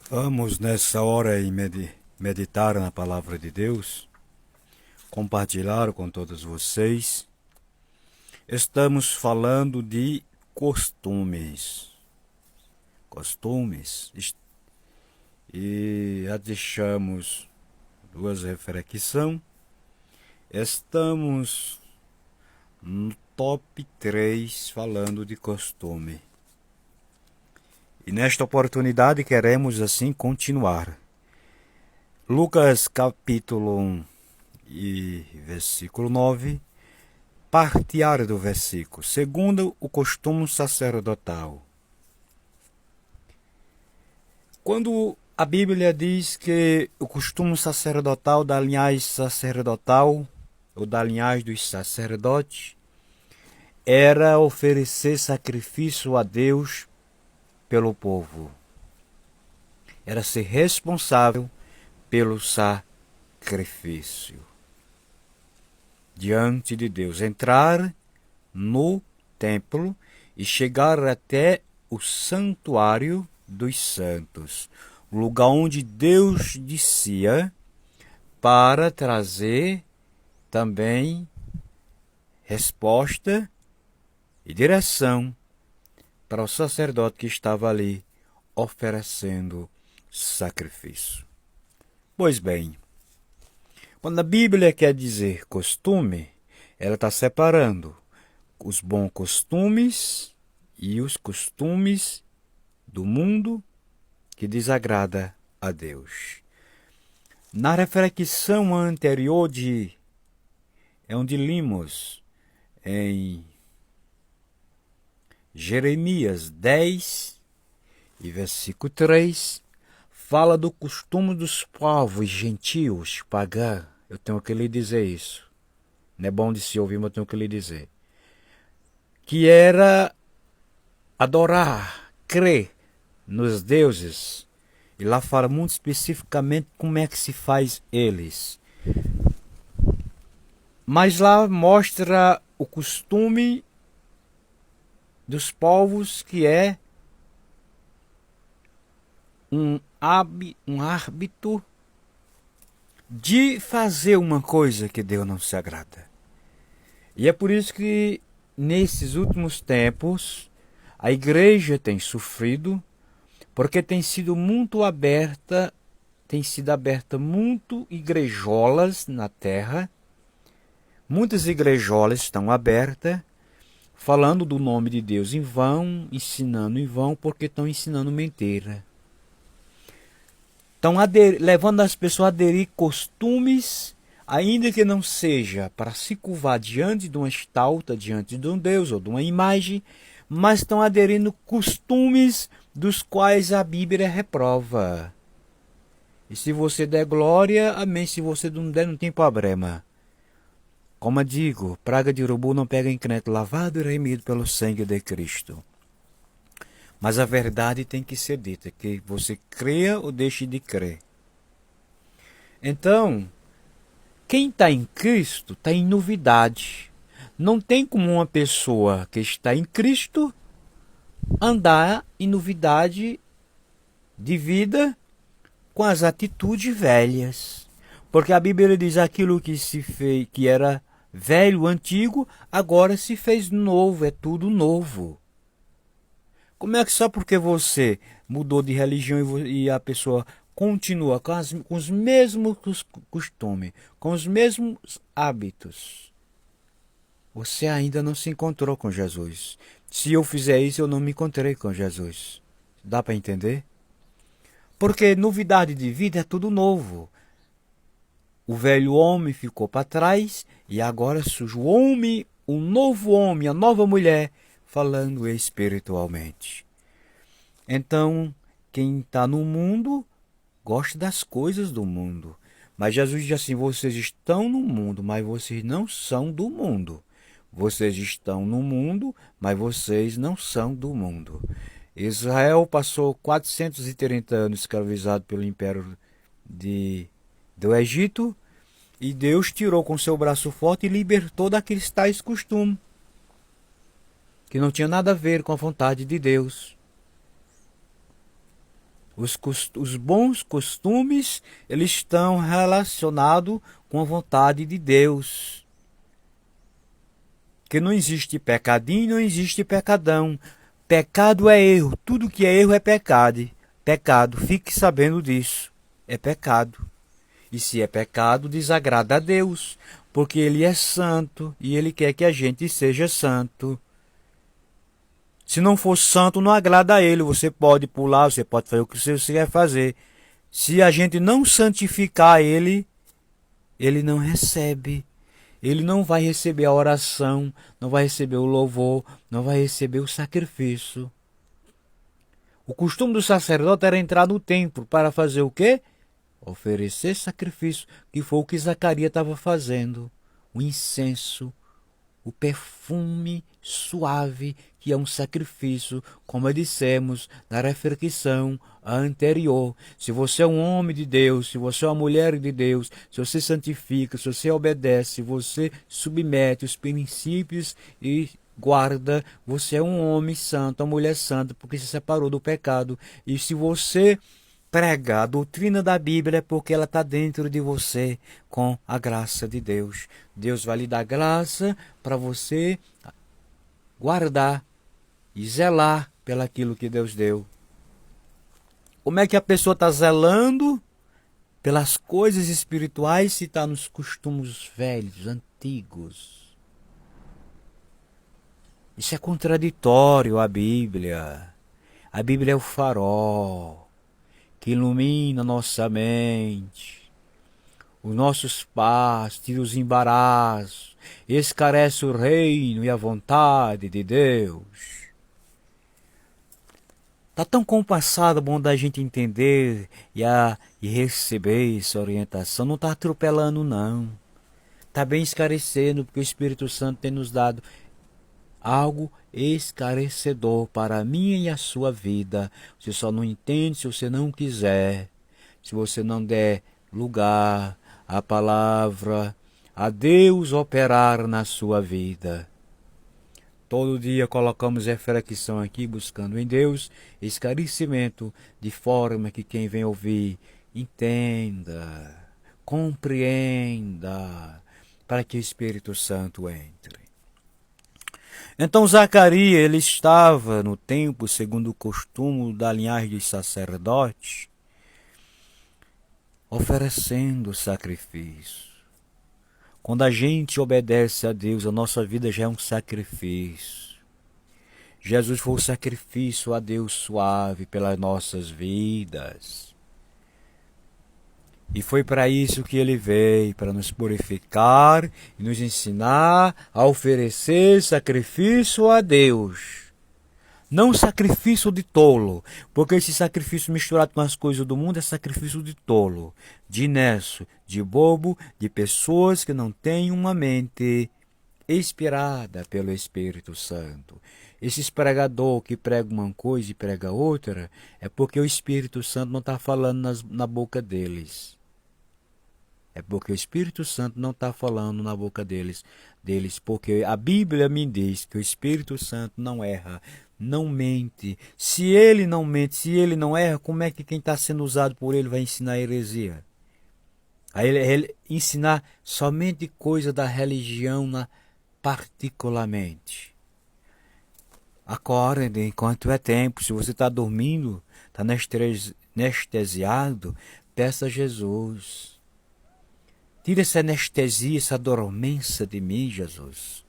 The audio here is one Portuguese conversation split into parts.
Vamos nessa hora em meditar na palavra de Deus, compartilhar com todos vocês. Estamos falando de costumes. E já deixamos duas reflexões. Estamos no top 3 falando de costume. E nesta oportunidade queremos assim continuar. Lucas capítulo 1 e versículo 9, partear do versículo. Segundo o costume sacerdotal. Quando a Bíblia diz que o costume sacerdotal da linhagem sacerdotal, ou da linhagem dos sacerdotes, era oferecer sacrifício a Deus pelo povo. Era ser responsável pelo sacrifício diante de Deus. Entrar no templo e chegar até o santuário dos santos, o lugar onde Deus descia para trazer também resposta e direção para o sacerdote que estava ali oferecendo sacrifício. Pois bem, quando a Bíblia quer dizer costume, ela está separando os bons costumes e os costumes do mundo que desagrada a Deus. Na reflexão anterior onde limos em Jeremias 10 e versículo 3, fala do costume dos povos gentios pagãos. Eu tenho que lhe dizer isso. Não é bom de se ouvir, mas eu tenho que lhe dizer. Que era adorar, crer nos deuses. E lá fala muito especificamente como é que se faz eles. Mas lá mostra o costume dos povos, que é um hábito de fazer uma coisa que Deus não se agrada. E é por isso que nesses últimos tempos a igreja tem sofrido, porque tem sido aberta muito igrejolas na terra. Muitas igrejolas estão abertas, falando do nome de Deus em vão, ensinando em vão, porque estão ensinando mentira. Estão levando as pessoas a aderir costumes, ainda que não seja para se curvar diante de uma estátua, diante de um Deus ou de uma imagem, mas estão aderindo costumes dos quais a Bíblia reprova. E se você der glória, amém. Se você não der, não tem problema. Como eu digo, praga de urubu não pega em crente lavado e remido pelo sangue de Cristo. Mas a verdade tem que ser dita, que você creia ou deixe de crer. Então, quem está em Cristo está em novidade. Não tem como uma pessoa que está em Cristo andar em novidade de vida com as atitudes velhas. Porque a Bíblia diz aquilo que se fez, que era velho, antigo, agora se fez novo, é tudo novo. Como é que só porque você mudou de religião e a pessoa continua com os mesmos costumes, com os mesmos hábitos, você ainda não se encontrou com Jesus? Se eu fizer isso, eu não me encontrei com Jesus. Dá para entender? Porque novidade de vida é tudo novo. O velho homem ficou para trás e agora surge o homem, o novo homem, a nova mulher, falando espiritualmente. Então, quem está no mundo gosta das coisas do mundo. Mas Jesus diz assim: vocês estão no mundo, mas vocês não são do mundo. Vocês estão no mundo, mas vocês não são do mundo. Israel passou 430 anos escravizado pelo império do Egito, e Deus tirou com seu braço forte e libertou daqueles tais costumes, que não tinha nada a ver com a vontade de Deus. Os bons costumes, eles estão relacionados com a vontade de Deus. Que não existe pecadinho, não existe pecadão. Pecado é erro. Tudo que é erro é pecado. Pecado, fique sabendo disso. É pecado. E se é pecado, desagrada a Deus, porque Ele é santo e Ele quer que a gente seja santo. Se não for santo, não agrada a Ele. Você pode pular, você pode fazer o que você quer fazer. Se a gente não santificar Ele, Ele não recebe. Ele não vai receber a oração, não vai receber o louvor, não vai receber o sacrifício. O costume do sacerdote era entrar no templo para fazer o quê? Oferecer sacrifício, que foi o que Zacarias estava fazendo. O incenso, o perfume suave, que é um sacrifício, como dissemos na reflexão anterior. Se você é um homem de Deus, se você é uma mulher de Deus, se você santifica, se você obedece, se você submete os princípios e guarda, você é um homem santo, uma mulher santa, porque se separou do pecado. E se você prega a doutrina da Bíblia, é porque ela está dentro de você com a graça de Deus. Deus vai lhe dar graça para você guardar e zelar pelaquilo que Deus deu. Como é que a pessoa está zelando pelas coisas espirituais se está nos costumes velhos, antigos? Isso é contraditório à Bíblia. A Bíblia é o farol que ilumina nossa mente, os nossos passos, tira os embaraços, esclarece o reino e a vontade de Deus. Está tão compassado, bom da gente entender e receber essa orientação. Não está atropelando, não. Está bem esclarecendo, porque o Espírito Santo tem nos dado algo esclarecedor para a minha e a sua vida. Você só não entende se você não quiser, se você não der lugar à palavra, a Deus operar na sua vida. Todo dia colocamos reflexão aqui, buscando em Deus esclarecimento, de forma que quem vem ouvir entenda, compreenda, para que o Espírito Santo entre. Então Zacarias, ele estava no templo, segundo o costume da linhagem de sacerdote, oferecendo sacrifício. Quando a gente obedece a Deus, a nossa vida já é um sacrifício. Jesus foi o sacrifício a Deus suave pelas nossas vidas. E foi para isso que ele veio, para nos purificar e nos ensinar a oferecer sacrifício a Deus. Não sacrifício de tolo, porque esse sacrifício misturado com as coisas do mundo é sacrifício de tolo, de inércio, de bobo, de pessoas que não têm uma mente inspirada pelo Espírito Santo. Esses pregadores que pregam uma coisa e pregam outra, é porque o Espírito Santo não está falando na boca deles. É porque o Espírito Santo não está falando na boca deles, porque a Bíblia me diz que o Espírito Santo não erra, não mente. Se ele não mente, se ele não erra, como é que quem está sendo usado por ele vai ensinar heresia? Aí ele ensinar somente coisa da religião particularmente. Acorde enquanto é tempo. Se você está dormindo, está anestesiado, peça a Jesus. Tira essa anestesia, essa dormência de mim, Jesus.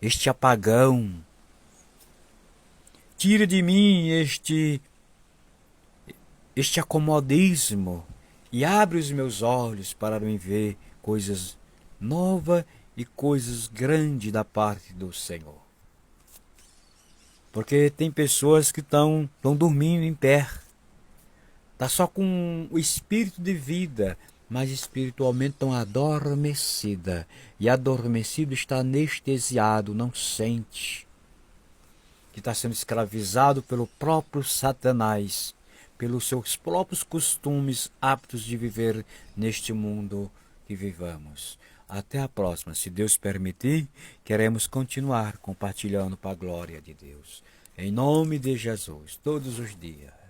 Este apagão. Tira de mim este acomodismo e abre os meus olhos para me ver coisas novas e coisas grandes da parte do Senhor. Porque tem pessoas que estão dormindo em pé. Está só com o espírito de vida, mas espiritualmente estão adormecida. E adormecido está anestesiado, não sente. Que está sendo escravizado pelo próprio Satanás, pelos seus próprios costumes, hábitos de viver neste mundo que vivamos. Até a próxima. Se Deus permitir, queremos continuar compartilhando para a glória de Deus. Em nome de Jesus, todos os dias.